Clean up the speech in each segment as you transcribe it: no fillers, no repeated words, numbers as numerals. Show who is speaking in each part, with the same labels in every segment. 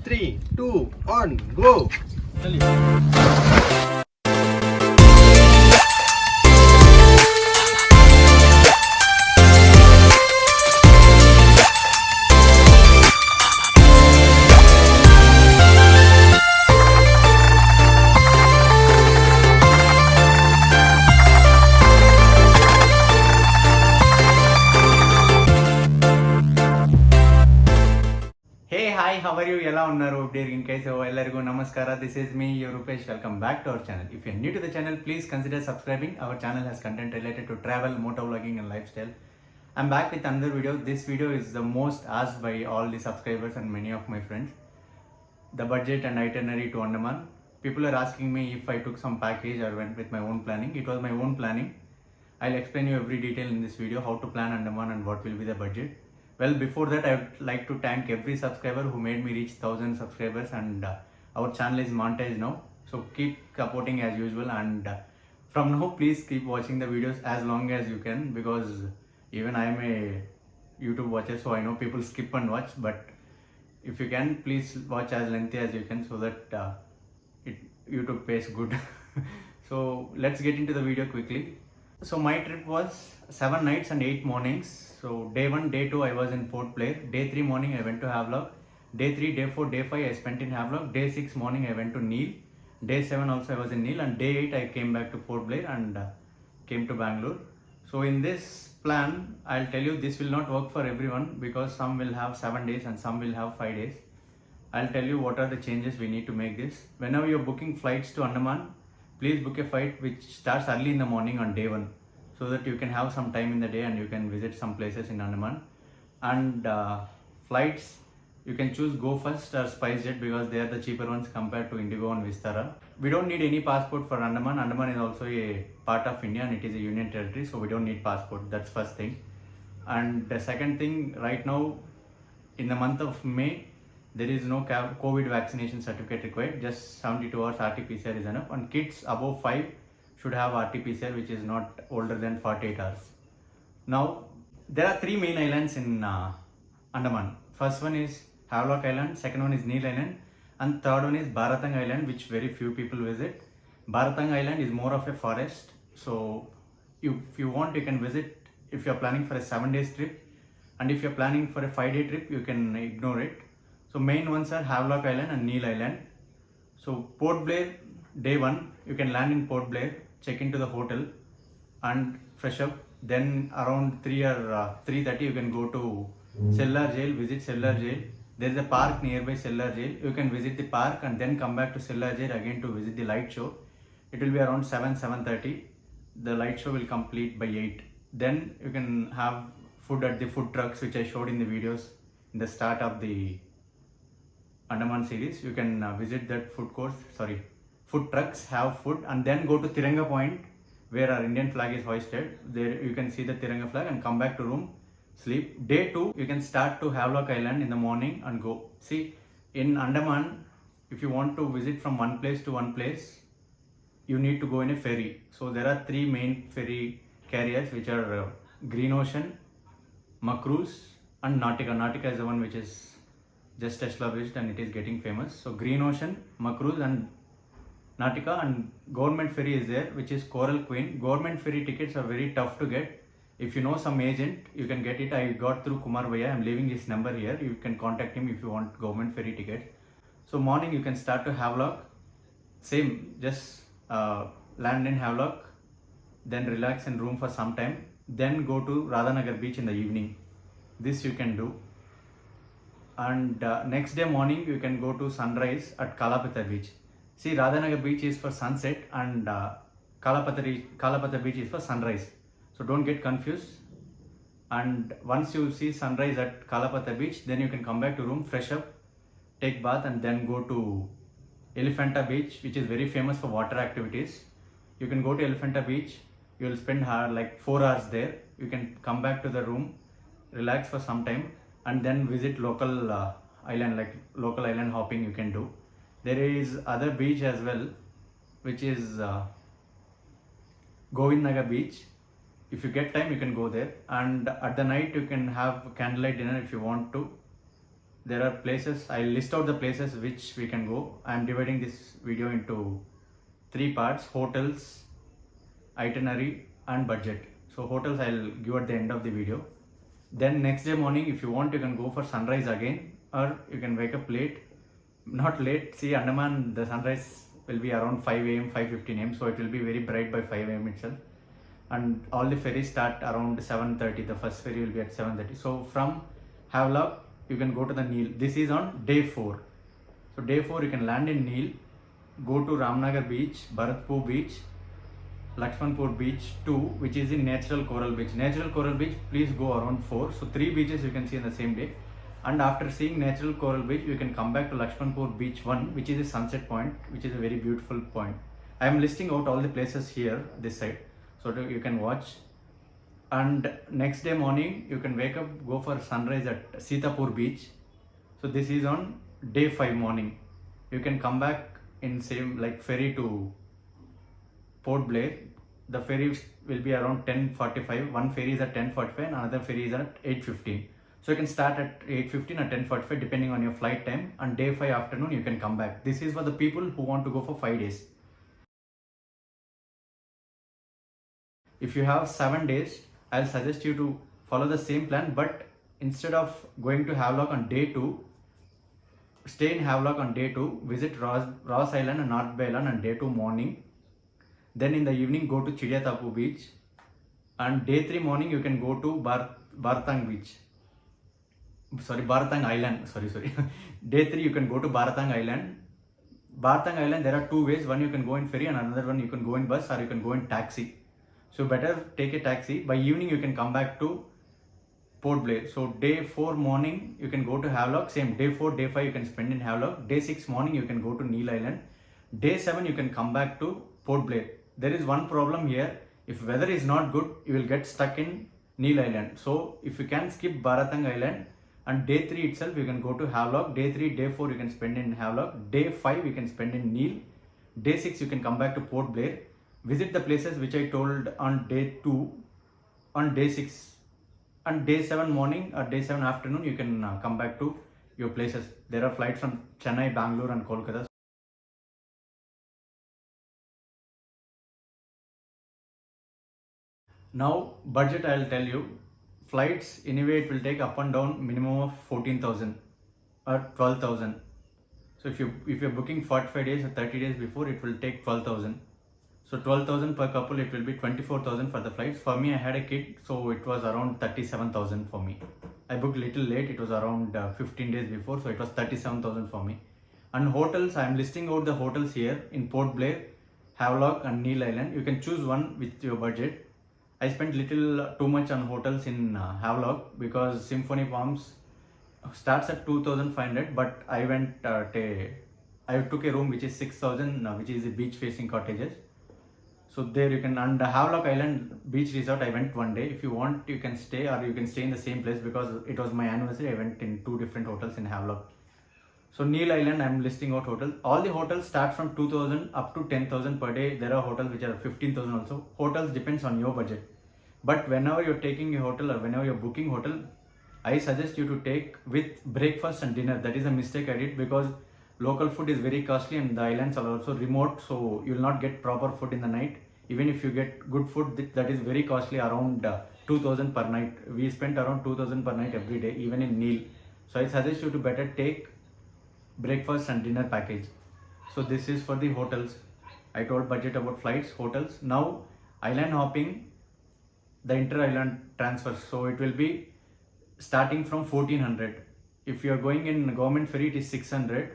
Speaker 1: 3, 2, 1, go!
Speaker 2: How are you? Ella unnaru dear in case ellarigu namaskara. This is me, your Rupesh. Welcome back to our channel. If you are new to the channel, please consider subscribing. Our channel has content related to travel, motovlogging and lifestyle. I'm back with another video. This video is the most asked by all the subscribers and many of my friends. The budget and itinerary to Andaman. People are asking me if I took some package or went with my own planning. It was my own planning. I'll explain you every detail in this video, how to plan Andaman and what will be the budget. Well, before that, I would like to thank every subscriber who made me reach 1000 subscribers, and our channel is monetized now. So keep supporting as usual, and from now, please keep watching the videos as long as you can, because even I am a YouTube watcher, so I know people skip and watch, but if you can, please watch as lengthy as you can, so that YouTube pays good. So let's get into the video quickly. So my trip was 7 nights and 8 mornings. So day 1, day 2 I was in Port Blair. Day 3 morning I went to Havelock. Day 3, day 4, day 5 I spent in Havelock. Day 6 morning I went to Neil. Day 7 also I was in Neil, and day 8 I came back to Port Blair and came to Bangalore. So in this plan, I'll tell you this will not work for everyone, because some will have 7 days and some will have 5 days. I'll tell you what are the changes we need to make this. Whenever you're booking flights to Andaman, please book a flight which starts early in the morning on day 1, so that you can have some time in the day and you can visit some places in Andaman. And flights, you can choose Go First or SpiceJet, because they are the cheaper ones compared to Indigo and Vistara. We don't need any passport for Andaman. Andaman is also a part of India and it is a union territory, so we don't need passport. That's first thing. And the second thing, right now in the month of May, there is no COVID vaccination certificate required. Just 72 hours RT-PCR is enough, and kids above 5 should have RT-PCR, which is not older than 48 hours. Now, there are 3 main islands in Andaman. First one is Havelock Island, second one is Neil Island, and third one is Bharatang Island, which very few people visit. Bharatang Island is more of a forest, so if you want, you can visit if you are planning for a 7 days trip, and if you are planning for a 5-day trip, you can ignore it. So main ones are Havelock Island and Neil Island. So Port Blair, day 1, you can land in Port Blair, check into the hotel and fresh up. Then around 3 or 3:30 you can go to Cellar Jail, visit Cellar Jail. There is a park nearby Cellar Jail. You can visit the park and then come back to Cellar Jail again to visit the light show. It will be around 7:30. The light show will complete by 8. Then you can have food at the food trucks, which I showed in the videos in the start of the Andaman series. You can visit that food trucks, have food, and then go to Tiranga Point, where our Indian flag is hoisted. There you can see the Tiranga flag and come back to room, sleep. Day 2, you can start to Havelock Island in the morning and go. See, in Andaman, if you want to visit from one place to one place, you need to go in a ferry. So there are 3 main ferry carriers, which are Green Ocean, Macruise and Nautica. Nautica is the one which is just established and it is getting famous. So Green Ocean, Macruise and Nautica, and government ferry is there, which is Coral Queen. Government ferry tickets are very tough to get. If you know some agent, you can get it. I got through Kumar Bhaiya. I'm leaving his number here. You can contact him if you want government ferry tickets. So morning you can start to Havelock. Same, just land in Havelock, then relax in room for some time. Then go to Radhanagar Beach in the evening. This you can do. And next day morning you can go to sunrise at Kalapatha Beach. See, Radhanagar Beach is for sunset and Kalapatha Beach is for sunrise. So don't get confused. And once you see sunrise at Kalapatha Beach, then you can come back to room, fresh up, take bath, and then go to Elephanta Beach, which is very famous for water activities. You can go to Elephanta Beach. You will spend like 4 hours there. You can come back to the room, relax for some time, and then visit local island, like local island hopping you can do. There is other beach as well, which is Govindnagar Beach. If you get time, you can go there, and at the night you can have candlelight dinner if you want to. there are places. I'll list out the places which we can go. I'm dividing this video into 3 parts: hotels, itinerary and budget. So hotels I'll give at the end of the video. Then next day morning, if you want, you can go for sunrise again, or you can wake up late. Not late, see Andaman, the sunrise will be around 5 a.m, 5:15 a.m, so it will be very bright by 5 a.m itself. And all the ferries start around 7:30. The first ferry will be at 7:30. So from Havelock you can go to the Neel. This is on day 4. So day 4 you can land in Neel, go to Ramnagar Beach, Bharatpur Beach, Lakshmanpur Beach 2, which is in Natural Coral Beach. Natural Coral Beach, please go around 4. So 3 beaches you can see in the same day. And after seeing Natural Coral Beach, you can come back to Lakshmanpur Beach 1, which is a sunset point, which is a very beautiful point. I am listing out all the places here, this side, so that you can watch. And next day morning, you can wake up, go for sunrise at Sitapur Beach. So this is on day 5 morning. You can come back in same like ferry to Port Blair. The ferry will be around 10:45. One ferry is at 10:45 and another ferry is at 8:15. So you can start at 8:15 or 10:45 depending on your flight time, and day 5 afternoon you can come back. This is for the people who want to go for 5 days. If you have 7 days, I'll suggest you to follow the same plan, but instead of going to Havelock on day 2, stay in Havelock on day 2, visit Ross Island and North Bay Island on day 2 morning. Then in the evening go to Chidiyatapu Beach, and day 3 morning you can go to Bharatang Beach. Bharatang Island. Sorry. Day 3 you can go to Bharatang Island. Bharatang Island, there are 2 ways. One you can go in ferry and another one you can go in bus or you can go in taxi. So better take a taxi. By evening you can come back to Port Blair. So day 4 morning you can go to Havelock. Same day 4, day 5 you can spend in Havelock. Day 6 morning you can go to Neel Island. Day 7 you can come back to Port Blair. There is one problem here. If weather is not good, you will get stuck in Neel Island. So if you can skip Bharatang Island, and day 3 itself you can go to Havelock. Day 3, day 4 you can spend in Havelock. Day 5 you can spend in Neel. Day 6 you can come back to Port Blair. Visit the places which I told on day 2. On day 6 and day 7 morning or day 7 afternoon you can come back to your places. There are flights from Chennai, Bangalore and Kolkata. Now budget, I'll tell you. Flights anyway it will take up and down minimum of 14,000 or 12,000. So if you're booking 45 days or 30 days before, it will take 12,000. So 12,000 per couple, it will be 24,000 for the flights. For me, I had a kid, so it was around 37,000 for me. I booked little late, it was around 15 days before, so it was 37,000 for me. And hotels, I am listing out the hotels here in Port Blair, Havelock and Neel Island. You can choose one with your budget. I spent little too much on hotels in Havelock because Symphony Palms starts at 2,500, but I went I took a room which is 6,000, which is the beach facing cottages. So there you can, and Havelock Island Beach Resort I went one day. If you want, you can stay, or you can stay in the same place because it was my anniversary. I went in 2 different hotels in Havelock. So Neel Island, I'm listing out hotels. All the hotels start from 2,000 up to 10,000 per day. There are hotels which are 15,000 also. Hotels depends on your budget. But whenever you're taking a hotel or whenever you're booking hotel, I suggest you to take with breakfast and dinner. That is a mistake I did because local food is very costly and the islands are also remote, so you will not get proper food in the night. Even if you get good food, that is very costly, around 2,000 per night. We spent around 2,000 per night every day, even in Neel. So I suggest you to better take breakfast and dinner package. So this is for the hotels. I told budget about flights, hotels. Now island hopping, the inter-island transfers. So it will be starting from 1,400. If you are going in government ferry, it is 600.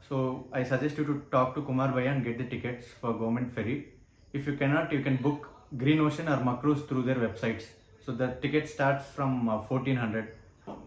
Speaker 2: So I suggest you to talk to Kumar Bhaiya and get the tickets for government ferry. If you cannot, you can book Green Ocean or Macruise through their websites. So the ticket starts from 1,400.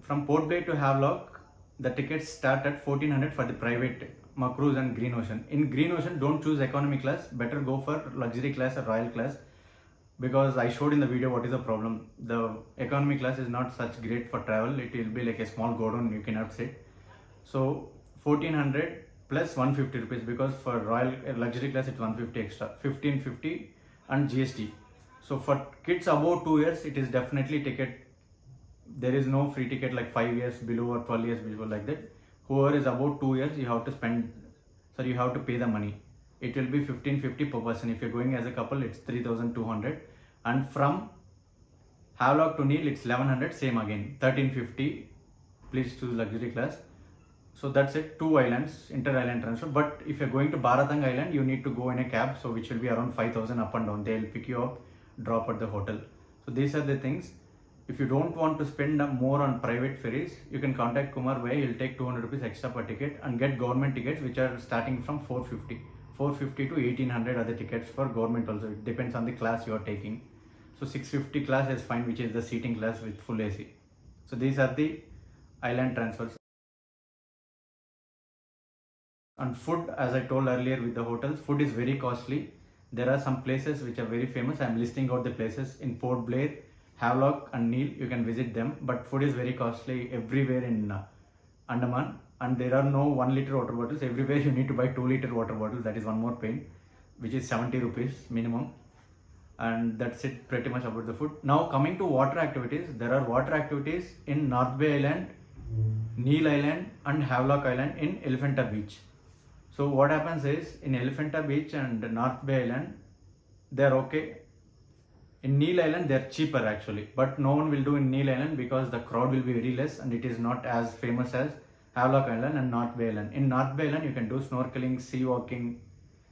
Speaker 2: From Port Blair to Havelock, the tickets start at 1,400 for the private Macruise and Green Ocean. In Green Ocean, don't choose economy class. Better go for luxury class or royal class, because I showed in the video what is the problem. The economy class is not such great for travel. It will be like a small godown, you cannot sit. So 1,400 plus 150 rupees, because for royal luxury class it's 150 extra, 1,550 and GST. So for kids above 2 years, it is definitely ticket there is no free ticket like 5 years below or 12 years below like that. Whoever is about 2 years, you have to you have to pay the money. It will be 1550 per person. If you're going as a couple, it's 3200, and from Havelock to Neil it's 1100, same again 1350. Please choose luxury class. So that's it, 2 islands, inter-island transfer. But if you're going to Baratang Island, you need to go in a cab, so which will be around 5000 up and down. They'll pick you up, drop at the hotel. So these are the things. If you don't want to spend more on private ferries, you can contact Kumar Bhai. He'll take 200 rupees extra per ticket and get government tickets, which are starting from 450 to 1800 are the tickets for government also. It depends on the class you are taking. So 650 class is fine, which is the seating class with full AC. So these are the island transfers. And food, as I told earlier with the hotels, food is very costly. There are some places which are very famous. I am listing out the places in Port Blair, Havelock and Neil. You can visit them, but food is very costly everywhere in Andaman, and there are no 1 liter water bottles. Everywhere you need to buy 2 liter water bottles. That is one more pain, which is 70 rupees minimum. And that's it pretty much about the food. Now coming to water activities, there are water activities in North Bay Island, Neil Island and Havelock Island in Elephanta Beach. So what happens is, in Elephanta Beach and North Bay Island, they are okay. In Neil Island, they are cheaper actually, but no one will do in Neil Island because the crowd will be very less and it is not as famous as Havelock Island and North Bay Island. In North Bay Island, you can do snorkeling, sea walking,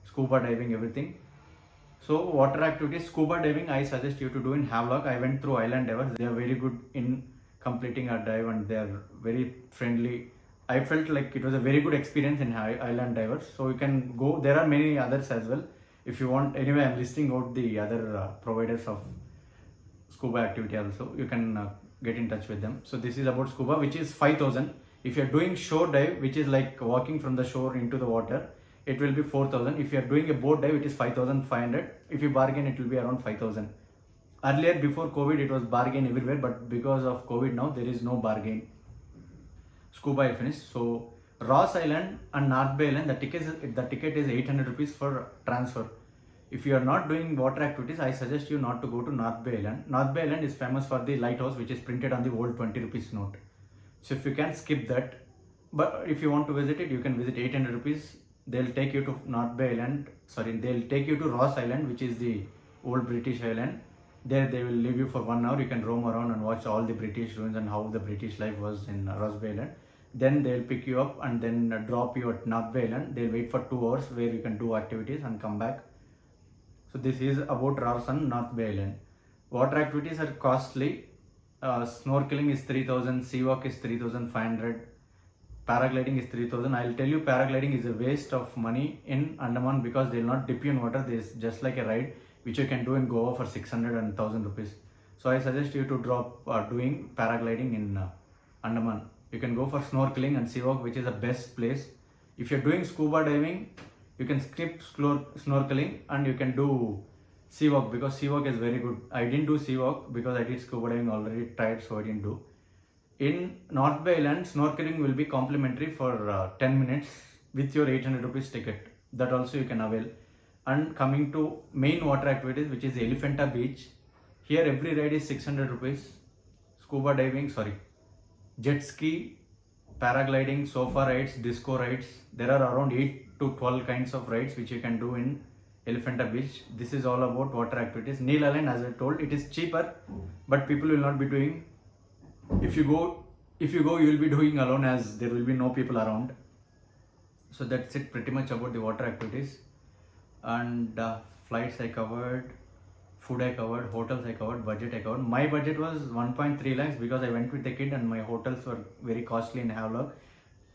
Speaker 2: scuba diving, everything. So water activities, scuba diving, I suggest you to do in Havelock. I went through island divers. They are very good in completing a dive and they are very friendly. I felt like it was a very good experience in island divers. So you can go. There are many others as well. If you want, anyway, I'm listing out the other providers of scuba activity also. You can get in touch with them. So this is about scuba, which is 5000. If you're doing shore dive, which is like walking from the shore into the water, it will be 4000. If you're doing a boat dive, it is 5500. If you bargain, it will be around 5000. Earlier, before COVID, it was bargain everywhere, but because of COVID now, there is no bargain. Scuba I finished. So Ross Island and North Bay Island, the ticket is 800 rupees for transfer. If you are not doing water activities, I suggest you not to go to North Bay Island. North Bay Island is famous for the lighthouse, which is printed on the old 20 rupees note. So if you can skip that, but if you want to visit it, you can visit 800 rupees. They'll take you to North Bay Island. They'll take you to Ross Island, which is the old British island. There they will leave you for 1 hour. You can roam around and watch all the British ruins and how the British life was in Ross Bay Island. Then they'll pick you up and then drop you at North Bay Island. They'll wait for 2 hours where you can do activities and come back. So this is about Ross and North Bay Island. Water activities are costly. Snorkeling is 3000, sea walk is 3500, paragliding is 3000. I'll tell you, paragliding is a waste of money in Andaman because they'll not dip you in water. There's just like a ride which you can do in Goa for 600 and 1000 rupees. So I suggest you to drop doing paragliding in Andaman. You can go for snorkeling and sea walk, which is the best place. If you're doing scuba diving, you can skip snorkeling and you can do sea walk because sea walk is very good. I didn't do sea walk because I did scuba diving already tired, so I didn't do. In North Bay Island, snorkeling will be complimentary for 10 minutes with your 800 rupees ticket. That also you can avail. And coming to main water activities, which is Elephanta Beach. Here every ride is 600 rupees. Scuba diving, jet ski, paragliding, sofa rides, disco rides. There are around 8 to 12 kinds of rides which you can do in Elephanta Beach. This is all about water activities. Neil Island, as I told, it is cheaper, but people will not be doing. If you go, you will be doing alone as there will be no people around. So that's it pretty much about the water activities. And flights I covered, food I covered, hotels I covered, budget I covered. My budget was 1.3 lakhs because I went with a kid and my hotels were very costly in Havelock.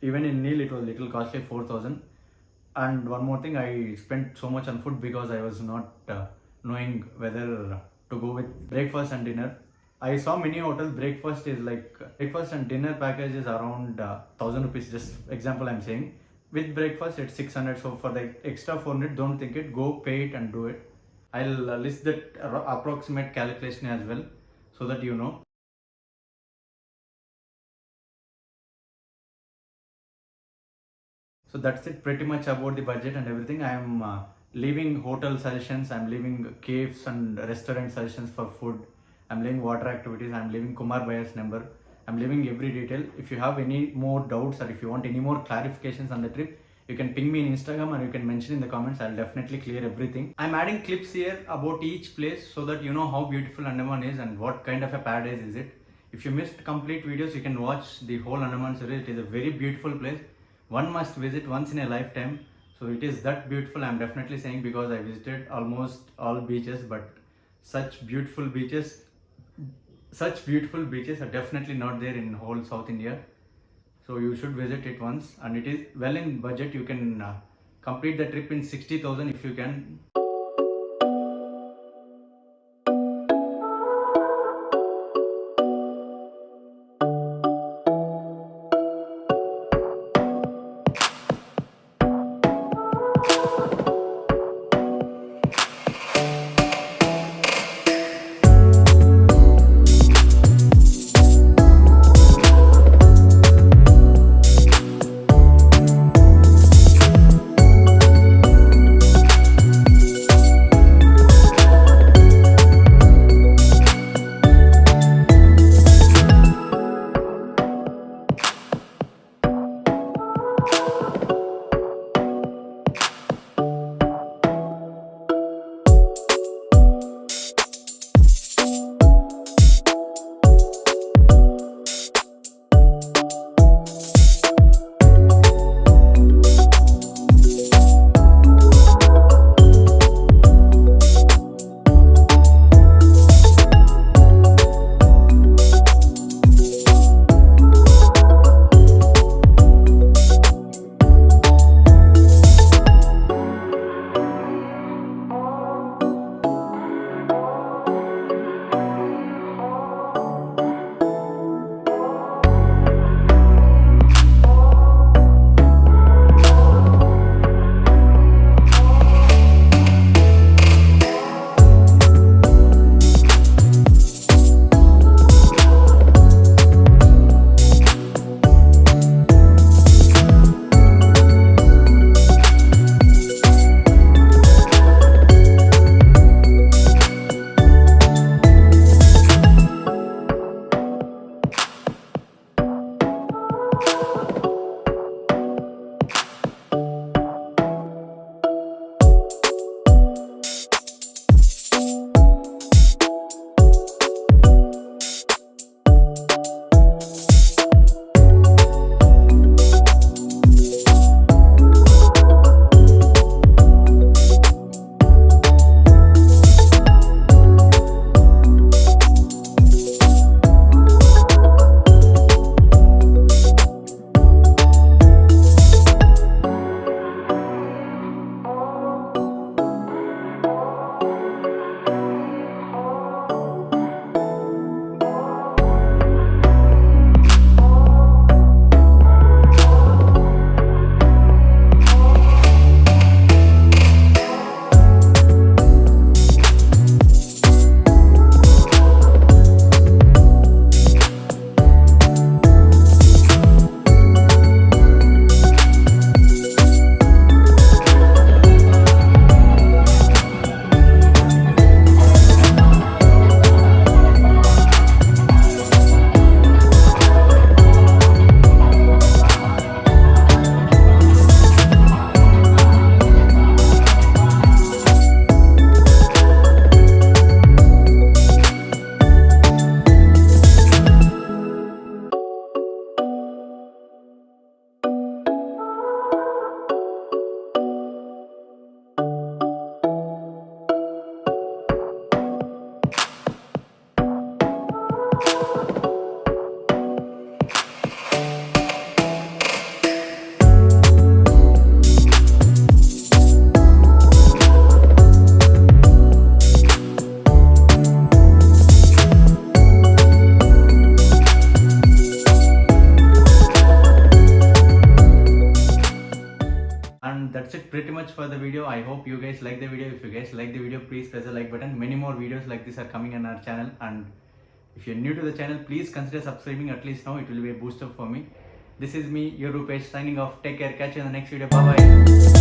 Speaker 2: Even in Neil it was little costly, 4000. And one more thing, I spent so much on food because I was not knowing whether to go with breakfast and dinner. I saw many hotels, breakfast and dinner package is around 1000 rupees, just example I'm saying. With breakfast it's 600, so for the extra 400, don't think it, go pay it and do it. I'll list that approximate calculation as well so that you know. So that's it pretty much about the budget and everything. I am leaving hotel suggestions, I'm leaving caves and restaurant suggestions for food. I'm leaving water activities, I'm leaving Kumar Bhaiya's number, I'm leaving every detail. If you have any more doubts or if you want any more clarifications on the trip, you can ping me in Instagram or you can mention in the comments. I'll definitely clear everything. I'm adding clips here about each place so that you know how beautiful Andaman is and what kind of a paradise is it. If you missed complete videos, you can watch the whole Andaman series. It is a very beautiful place. One must visit once in a lifetime. So it is that beautiful. I'm definitely saying because I visited almost all beaches, but such beautiful beaches are definitely not there in whole South India. So you should visit it once, and it is well in budget. You can complete the trip in 60,000 if you can. That's it pretty much for the video. I hope you guys like the video. If you guys like the video, please press the like button. Many more videos like this are coming on our channel, and if you're new to the channel, please consider subscribing at least now. It will be a booster for me. This is me, your Rupesh, signing off. Take care. Catch you in the next video. Bye bye.